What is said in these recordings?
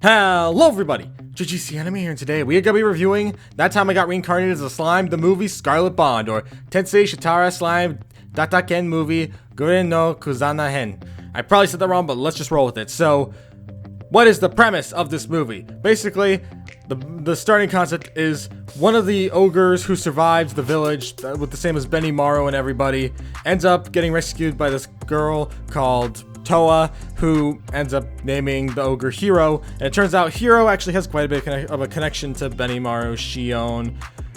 Hello everybody, JGC Anime here, and today we are going to be reviewing That Time I Got Reincarnated as a Slime, the movie Scarlet Bond, or Tensei Shitara Slime Dataken movie Guren no Kuzana Hen. I probably said that wrong, but let's just roll with it. So, what is the premise of this movie? Basically, the starting concept is one of the ogres who survives the village with the same as Benny Morrow and everybody ends up getting rescued by this girl called Toa, who ends up naming the ogre Hero, and it turns out Hero actually has quite a bit of a connection to Benny Morrow, Shion,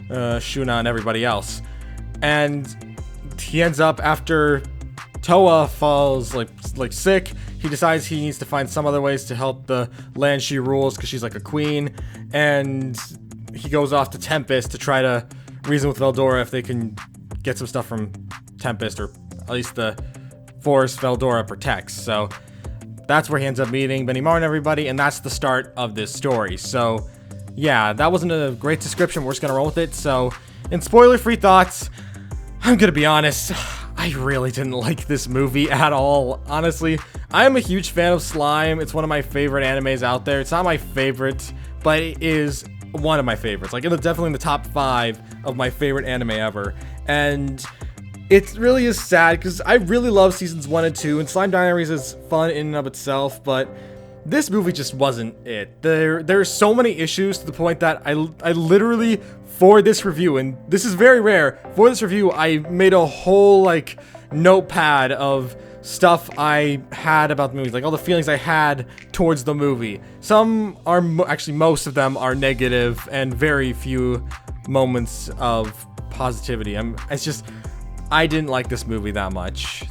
Shuna, and everybody else. And he ends up, after Toa falls like sick, he decides he needs to find some other ways to help the land she rules because she's like a queen, and he goes off to Tempest to try to reason with Veldora if they can get some stuff from Tempest, or at least the forest Veldora protects. So that's where he ends up meeting Benny Morrow and everybody, and that's the start of this story. So yeah, that wasn't a great description. We're just gonna roll with it. So in spoiler-free thoughts, I'm gonna be honest, I really didn't like this movie at all. Honestly, I am a huge fan of Slime. It's one of my favorite animes out there. It's not my favorite, but it is one of my favorites. Like, definitely in the top 5 of my favorite anime ever. And it really is sad because I really love seasons 1 and 2, and Slime Diaries is fun in and of itself, but this movie just wasn't it. There are so many issues to the point that I literally, for this review, and this is very rare, for this review, I made a whole, like, notepad of stuff I had about the movie, like all the feelings I had towards the movie. Some are, actually most of them are negative, and very few moments of positivity. It's just, I didn't like this movie that much.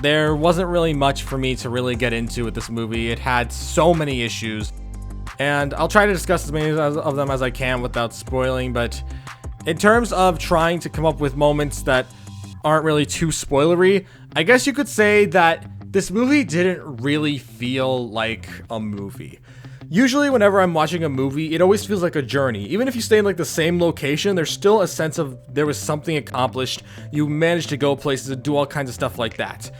There wasn't really much for me to really get into with this movie. It had so many issues, and I'll try to discuss as many of them as I can without spoiling, but in terms of trying to come up with moments that aren't really too spoilery, I guess you could say that this movie didn't really feel like a movie. Usually whenever I'm watching a movie, it always feels like a journey. Even if you stay in like the same location, there's still a sense of there was something accomplished. You managed to go places and do all kinds of stuff like that.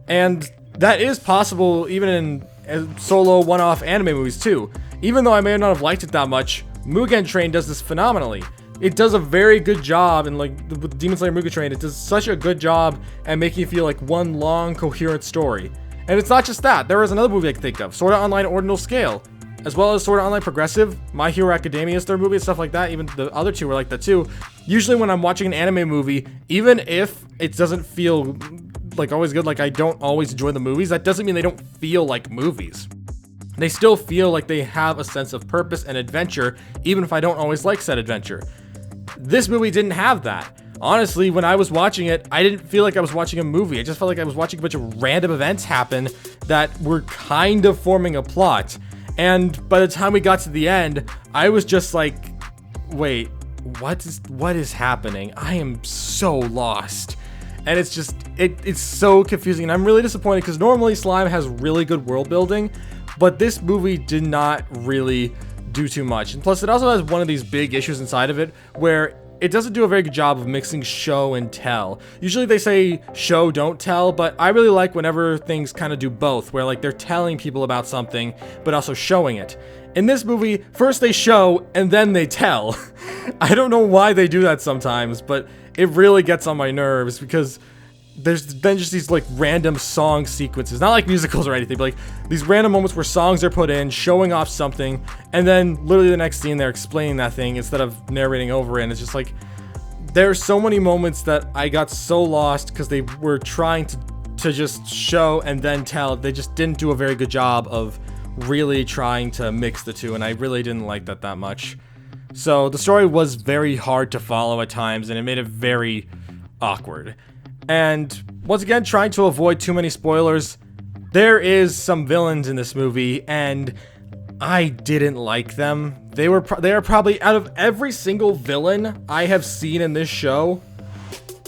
And that is possible even in solo one-off anime movies too. Even though I may not have liked it that much, Mugen Train does this phenomenally. It does a very good job, and like with Demon Slayer Mugen Train, it does such a good job at making you feel like one long, coherent story. And it's not just that. There is another movie I can think of, Sword Art Online Ordinal Scale, as well as Sword Art Online Progressive, My Hero Academia's third movie, and stuff like that. Even the other two were like that too. Usually when I'm watching an anime movie, even if it doesn't feel like always good, like I don't always enjoy the movies, that doesn't mean they don't feel like movies. They still feel like they have a sense of purpose and adventure, even if I don't always like said adventure. This movie didn't have that. Honestly, when I was watching it, I didn't feel like I was watching a movie. I just felt like I was watching a bunch of random events happen that were kind of forming a plot. And by the time we got to the end, I was just like, wait, what is happening? I am so lost. And it's just, it's so confusing, and I'm really disappointed because normally Slime has really good world building, but this movie did not really do too much. And plus, it also has one of these big issues inside of it where it doesn't do a very good job of mixing show and tell. Usually they say show, don't tell, but I really like whenever things kind of do both, where like they're telling people about something, but also showing it. In this movie, first they show, and then they tell. I don't know why they do that sometimes, but it really gets on my nerves because there's then just these like random song sequences, not like musicals or anything, but like these random moments where songs are put in, showing off something, and then literally the next scene they're explaining that thing instead of narrating over it. And it's just like, there are so many moments that I got so lost because they were trying to just show and then tell. They just didn't do a very good job of really trying to mix the two, and I really didn't like that much. So the story was very hard to follow at times, and it made it very awkward. And once again, trying to avoid too many spoilers, there is some villains in this movie, and I didn't like them. They are probably, out of every single villain I have seen in this show,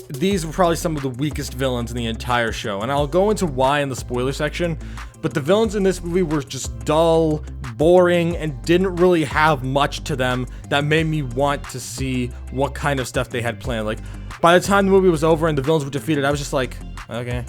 these were probably some of the weakest villains in the entire show, and I'll go into why in the spoiler section. But the villains in this movie were just dull, boring, and didn't really have much to them that made me want to see what kind of stuff they had planned. Like, by the time the movie was over and the villains were defeated, I was just like, okay.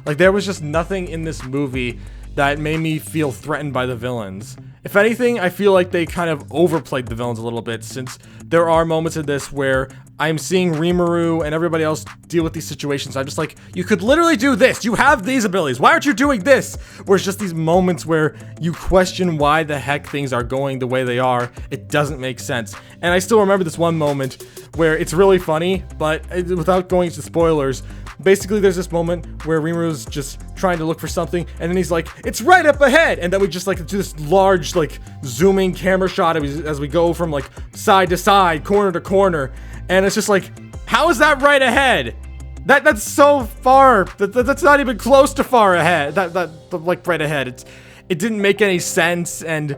Like, there was just nothing in this movie that made me feel threatened by the villains. If anything, I feel like they kind of overplayed the villains a little bit, since there are moments in this where I'm seeing Rimuru and everybody else deal with these situations. I'm just like, you could literally do this. You have these abilities. Why aren't you doing this? Where it's just these moments where you question why the heck things are going the way they are. It doesn't make sense. And I still remember this one moment where it's really funny, but without going into spoilers, basically there's this moment where Rimuru's just trying to look for something, and then he's like, it's right up ahead, and then we just like do this large like zooming camera shot as we go from like side to side, corner to corner, and it's just like, how is that right ahead? That's so far. That's not even close to far ahead. That like right ahead. It didn't make any sense, and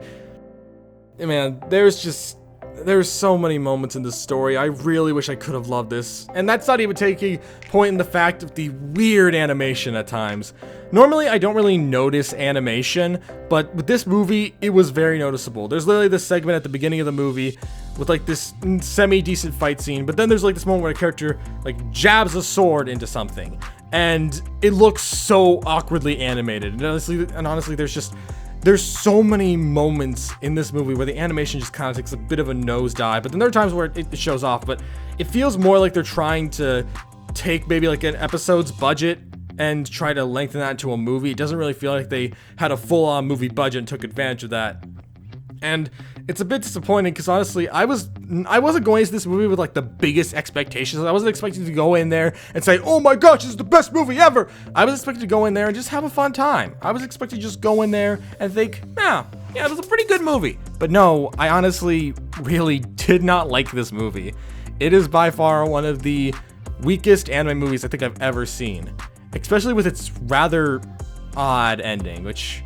man, there's so many moments in this story. I really wish I could have loved this. And that's not even taking point in the fact of the weird animation at times. Normally, I don't really notice animation, but with this movie, it was very noticeable. There's literally this segment at the beginning of the movie with like this semi-decent fight scene, but then there's like this moment where a character like jabs a sword into something, and it looks so awkwardly animated. And honestly, there's so many moments in this movie where the animation just kind of takes a bit of a nosedive, but then there are times where it shows off, but it feels more like they're trying to take maybe like an episode's budget and try to lengthen that into a movie. It doesn't really feel like they had a full-on movie budget and took advantage of that. And it's a bit disappointing because honestly, I wasn't going into this movie with like the biggest expectations. I wasn't expecting to go in there and say, oh my gosh, this is the best movie ever. I was expecting to go in there and just have a fun time. I was expecting to just go in there and think, yeah, it was a pretty good movie. But no, I honestly really did not like this movie. It is by far one of the weakest anime movies I think I've ever seen, especially with its rather odd ending, which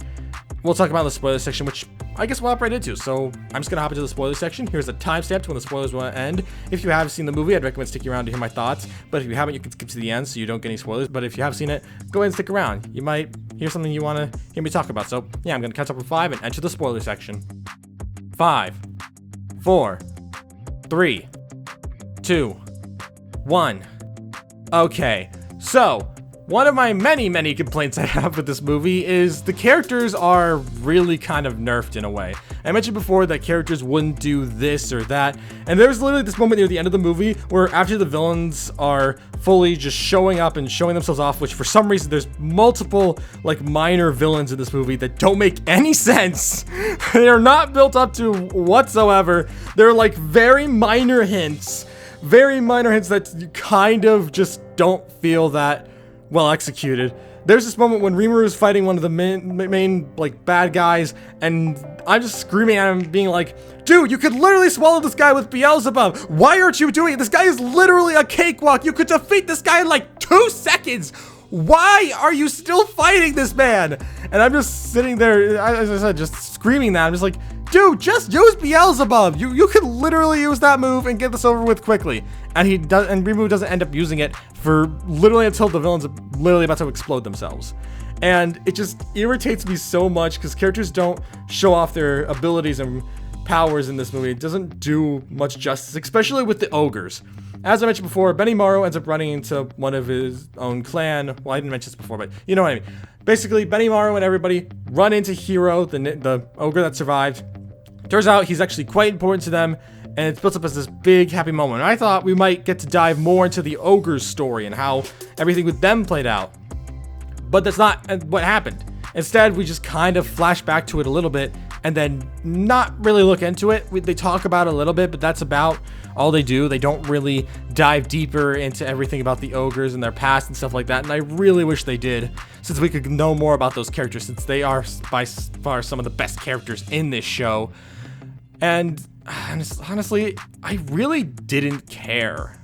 we'll talk about in the spoiler section, which I guess we'll hop right into. So I'm just gonna hop into the spoiler section. Here's a timestamp to when the spoilers will end. If you have seen the movie, I'd recommend sticking around to hear my thoughts. But if you haven't, you can skip to the end so you don't get any spoilers. But if you have seen it, go ahead and stick around. You might hear something you want to hear me talk about. So yeah, I'm gonna catch up with 5 and enter the spoiler section. 5, 4, 3, 2, 1. Okay, so one of my many complaints I have with this movie is the characters are really kind of nerfed in a way. I mentioned before that characters wouldn't do this or that, and there's literally this moment near the end of the movie where after the villains are fully just showing up and showing themselves off, which for some reason there's multiple like minor villains in this movie that don't make any sense. They are not built up to whatsoever. They're like very minor hints that you kind of just don't feel that well executed. There's this moment when Rimuru is fighting one of the main like bad guys, and I'm just screaming at him, being like, dude, you could literally swallow this guy with Beelzebub. Why aren't you doing it? This guy is literally a cakewalk. You could defeat this guy in like 2 seconds. Why are you still fighting this man? And I'm just sitting there, as I said, just screaming that. I'm just like, dude, just use Beelzebub. You could literally use that move and get this over with quickly. And Rimuru doesn't end up using it for literally until the villains are literally about to explode themselves. And it just irritates me so much because characters don't show off their abilities and powers in this movie. It doesn't do much justice, especially with the ogres. As I mentioned before, Benimaru ends up running into one of his own clan. Well, I didn't mention this before, but you know what I mean. Basically, Benimaru and everybody run into Hiro, the ogre that survived. Turns out he's actually quite important to them, and it's built up as this big happy moment. And I thought we might get to dive more into the ogre's story and how everything with them played out. But that's not what happened. Instead, we just kind of flash back to it a little bit and then not really look into it. They talk about it a little bit, but that's about all they do. They don't really dive deeper into everything about the ogres and their past and stuff like that. And I really wish they did, since we could know more about those characters, since they are by far some of the best characters in this show. And honestly, I really didn't care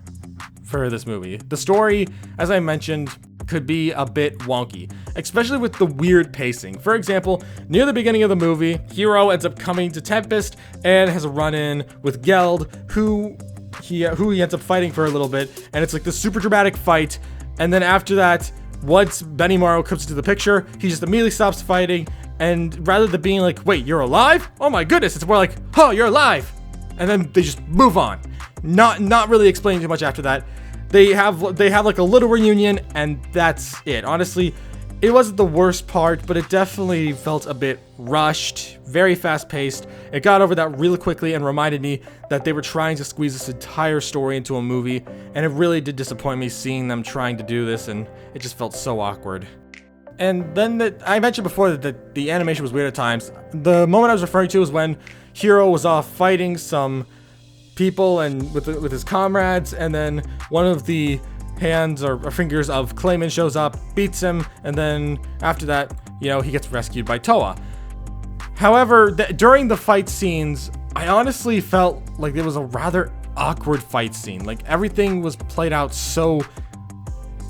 for this movie. The story, as I mentioned, could be a bit wonky, especially with the weird pacing. For example, near the beginning of the movie, Hiro ends up coming to Tempest and has a run-in with Geld, who he ends up fighting for a little bit, and it's like this super dramatic fight. And then after that, once Benimaru comes into the picture, he just immediately stops fighting, and rather than being like, wait, you're alive? Oh my goodness, it's more like, oh, you're alive. And then they just move on. Not really explaining too much after that. They have like a little reunion, and that's it. Honestly, It wasn't the worst part, but it definitely felt a bit rushed, very fast-paced. It got over that really quickly and reminded me that they were trying to squeeze this entire story into a movie, and it really did disappoint me seeing them trying to do this, and it just felt so awkward. And then I mentioned before that the animation was weird at times. The moment I was referring to was when Hiro was off fighting some people and with his comrades, and then one of the hands or fingers of Clayman shows up, beats him, and then after that, you know, he gets rescued by Toa. However, during the fight scenes, I honestly felt like it was a rather awkward fight scene. Like, everything was played out so,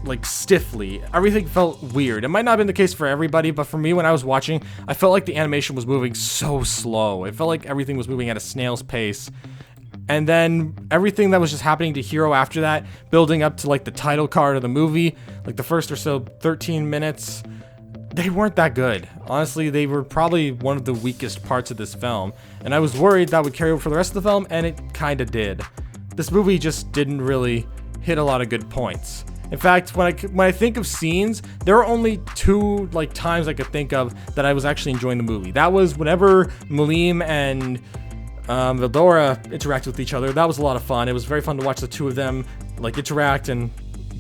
like, stiffly. Everything felt weird. It might not have been the case for everybody, but for me, when I was watching, I felt like the animation was moving so slow. It felt like everything was moving at a snail's pace. And then everything that was just happening to Hiro after that, building up to like the title card of the movie, like the first or so 13 minutes, they weren't that good. Honestly, they were probably one of the weakest parts of this film. And I was worried that would carry over for the rest of the film, and it kind of did. This movie just didn't really hit a lot of good points. In fact, when I think of scenes, there are only two like times I could think of that I was actually enjoying the movie. That was whenever Malim and Veldora interact with each other. That was a lot of fun. It was very fun to watch the two of them like interact and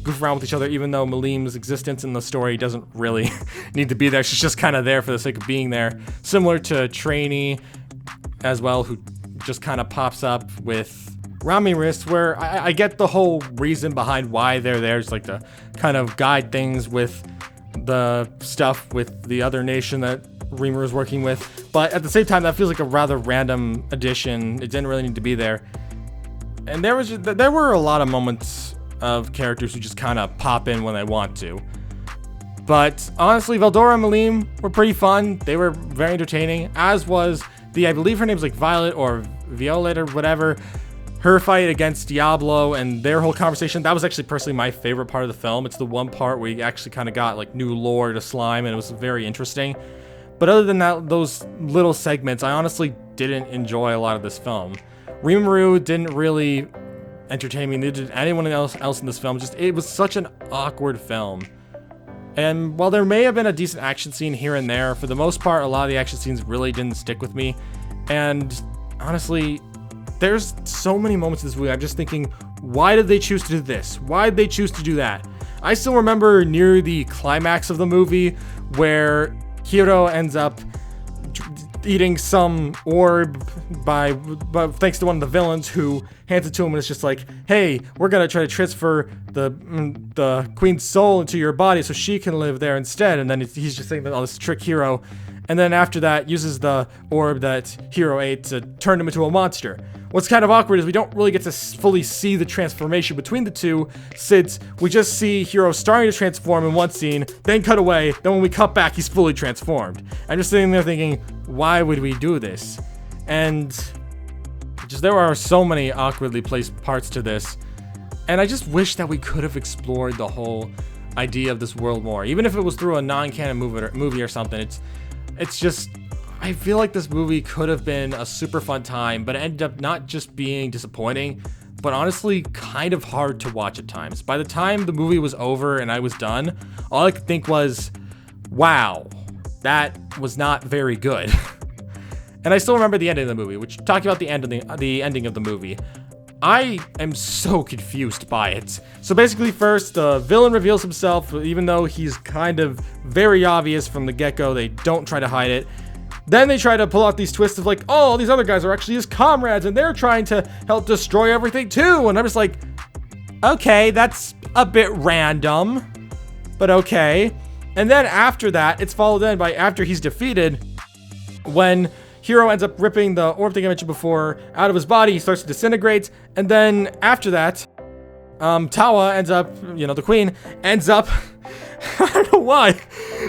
goof around with each other, even though Malim's existence in the story doesn't really need to be there. She's just kind of there for the sake of being there. Similar to Trainee as well, who just kind of pops up with Ramiris, where I get the whole reason behind why they're there. It's like to kind of guide things with the stuff with the other nation that Reamer is working with, but at the same time, that feels like a rather random addition. It didn't really need to be there. And there were a lot of moments of characters who just kind of pop in when they want to. But honestly, Veldora and Malim were pretty fun. They were very entertaining, as was I believe her name's like Violet or Violet or whatever, her fight against Diablo and their whole conversation. That was actually personally my favorite part of the film. It's the one part where you actually kind of got like new lore to Slime, and it was very interesting. But other than that, those little segments, I honestly didn't enjoy a lot of this film. Rimuru didn't really entertain me, neither did anyone else in this film. It was such an awkward film. And while there may have been a decent action scene here and there, for the most part, a lot of the action scenes really didn't stick with me. And honestly, there's so many moments in this movie I'm just thinking, why did they choose to do this? Why did they choose to do that? I still remember near the climax of the movie where Hiro ends up eating some orb thanks to one of the villains, who hands it to him, and it's just like, hey, we're gonna try to transfer the queen's soul into your body so she can live there instead. And then he's just saying that all this trick Hiro, and then after that uses the orb that Hiro ate to turn him into a monster. What's kind of awkward is we don't really get to fully see the transformation between the two, since we just see Hiro starting to transform in one scene, then cut away, then when we cut back, he's fully transformed. I'm just sitting there thinking, why would we do this? And just there are so many awkwardly placed parts to this, and I just wish that we could have explored the whole idea of this world more, even if it was through a non-canon movie or something. It's just, I feel like this movie could have been a super fun time, but it ended up not just being disappointing, but honestly kind of hard to watch at times. By the time the movie was over and I was done, all I could think was, wow, that was not very good. And I still remember the ending of the movie, which, talking about the ending of the movie, I am so confused by it. So basically, first, the villain reveals himself, even though he's kind of very obvious from the get-go. They don't try to hide it. Then they try to pull out these twists of like, oh, all these other guys are actually his comrades, and they're trying to help destroy everything too. And I'm just like, okay, that's a bit random, but okay. And then after that, it's followed in by after he's defeated, when Hiro ends up ripping the orb thing I mentioned before out of his body, he starts to disintegrate, and then after that, Tawa ends up, the queen, ends up, I don't know why,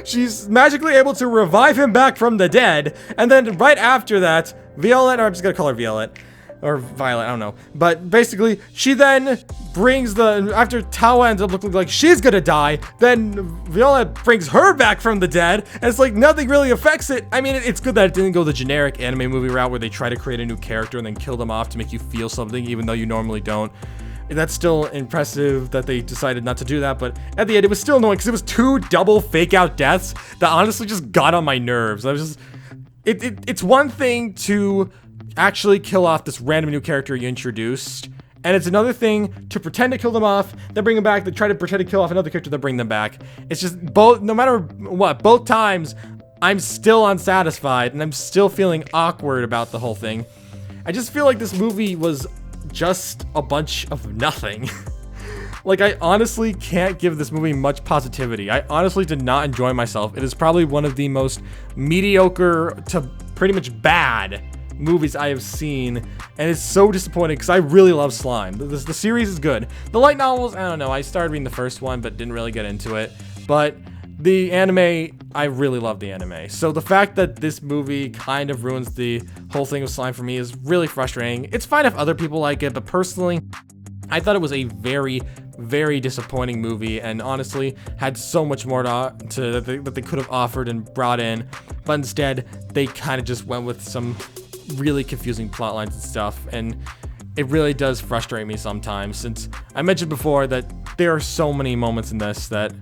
she's magically able to revive him back from the dead, and then right after that, Violet, or I'm just gonna call her Violet, or Violet, I don't know, but basically, she then brings after Tawa ends up looking like she's gonna die, then Violet brings her back from the dead, and it's like nothing really affects it. I mean, it's good that it didn't go the generic anime movie route where they try to create a new character and then kill them off to make you feel something, even though you normally don't. That's still impressive that they decided not to do that, but at the end, it was still annoying because it was 2 double fake-out deaths that honestly just got on my nerves. I was just... It's one thing to actually kill off this random new character you introduced, and it's another thing to pretend to kill them off, then bring them back, then try to pretend to kill off another character, then bring them back. It's just both, no matter what, both times, I'm still unsatisfied, and I'm still feeling awkward about the whole thing. I just feel like this movie was just a bunch of nothing. Like, I honestly can't give this movie much positivity. I honestly did not enjoy myself. It is probably one of the most mediocre to pretty much bad movies I have seen, and it's so disappointing because I really love Slime. The series is good. The light novels, I don't know. I started reading the first one, but didn't really get into it. But the anime, I really love the anime. So the fact that this movie kind of ruins the whole thing of Slime for me is really frustrating. It's fine if other people like it, but personally, I thought it was a very, very disappointing movie, and honestly had so much more that they could have offered and brought in, but instead they kind of just went with some really confusing plot lines and stuff, and it really does frustrate me sometimes, since I mentioned before that there are so many moments in this that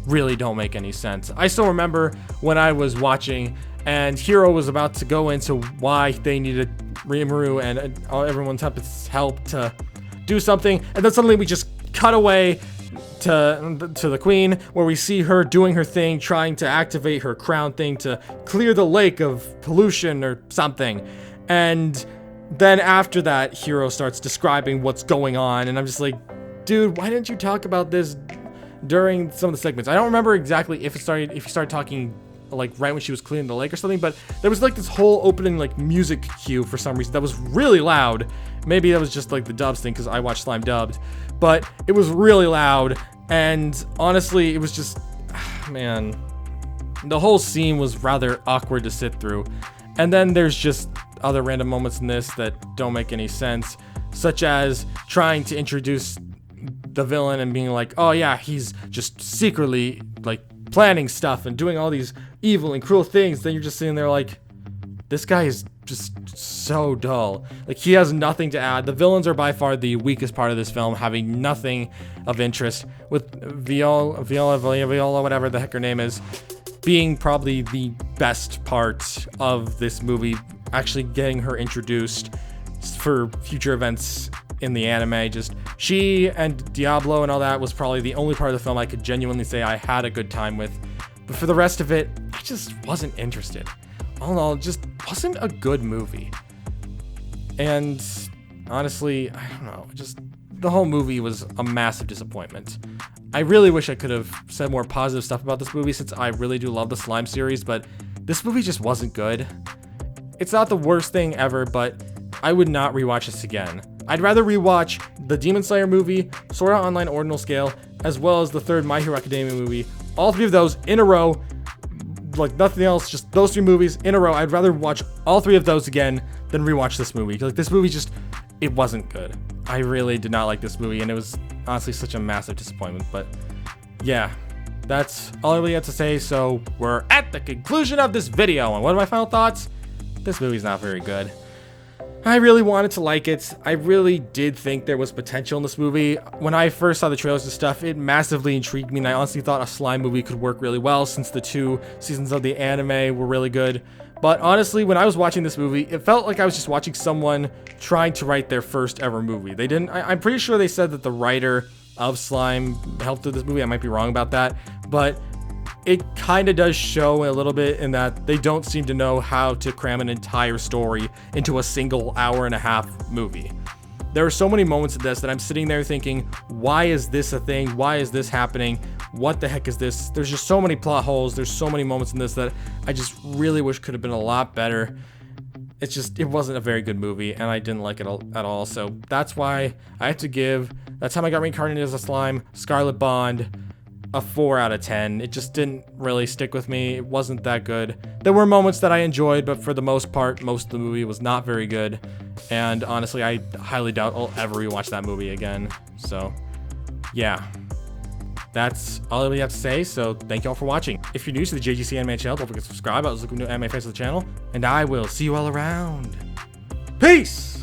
really don't make any sense. I still remember when I was watching and Hiro was about to go into why they needed Rimuru and everyone's help to do something, and then suddenly we just cut away to the queen, where we see her doing her thing, trying to activate her crown thing to clear the lake of pollution or something. And then after that, Hiro starts describing what's going on, and I'm just like, dude, why didn't you talk about this during some of the segments? I don't remember exactly if you started talking like right when she was cleaning the lake or something, but there was like this whole opening like music cue for some reason that was really loud. Maybe that was just like the dubs thing because I watched Slime dubbed, but it was really loud, and honestly it was just, man, the whole scene was rather awkward to sit through. And then there's just other random moments in this that don't make any sense, such as trying to introduce the villain and being like, oh yeah, he's just secretly like planning stuff and doing all these evil and cruel things. Then you're just sitting there like, this guy is just so dull. Like, he has nothing to add. The villains are by far the weakest part of this film, having nothing of interest, with Viola, whatever the heck her name is, being probably the best part of this movie, actually getting her introduced for future events in the anime. Just she and Diablo and all that was probably the only part of the film I could genuinely say I had a good time with. But for the rest of it, I just wasn't interested. All in all, it just wasn't a good movie. And honestly, I don't know, just the whole movie was a massive disappointment. I really wish I could have said more positive stuff about this movie, since I really do love the Slime series, but this movie just wasn't good. It's not the worst thing ever, but I would not rewatch this again. I'd rather rewatch the Demon Slayer movie, Sword Art Online Ordinal Scale, as well as the third My Hero Academia movie. All 3 of those in a row, like nothing else, just those 3 movies in a row. I'd rather watch all 3 of those again than rewatch this movie. Like, this movie just, it wasn't good. I really did not like this movie, and it was honestly such a massive disappointment. But yeah, that's all I really had to say. So we're at the conclusion of this video, and what are my final thoughts? This movie's not very good. I really wanted to like it. I really did think there was potential in this movie. When I first saw the trailers and stuff, it massively intrigued me, and I honestly thought a Slime movie could work really well, since the 2 seasons of the anime were really good. But honestly, when I was watching this movie, it felt like I was just watching someone trying to write their first ever movie. They didn't, I'm pretty sure they said that the writer of Slime helped with this movie. I might be wrong about that, but it kind of does show a little bit in that they don't seem to know how to cram an entire story into a single hour-and-a-half movie. There are so many moments of this that I'm sitting there thinking, why is this a thing? Why is this happening? What the heck is this? There's just so many plot holes. There's so many moments in this that I just really wish could have been a lot better. It's just, it wasn't a very good movie, and I didn't like it at all. So that's why I have to give That Time I Got Reincarnated as a Slime, Scarlet Bond, a 4 out of 10. It just didn't really stick with me. It wasn't that good. There were moments that I enjoyed, but for the most part, most of the movie was not very good. And honestly, I highly doubt I'll ever rewatch that movie again. So, yeah. That's all I really have to say, so thank you all for watching. If you're new to the JGC Anime channel, don't forget to subscribe. I was looking for new anime fans of the channel, and I will see you all around. Peace!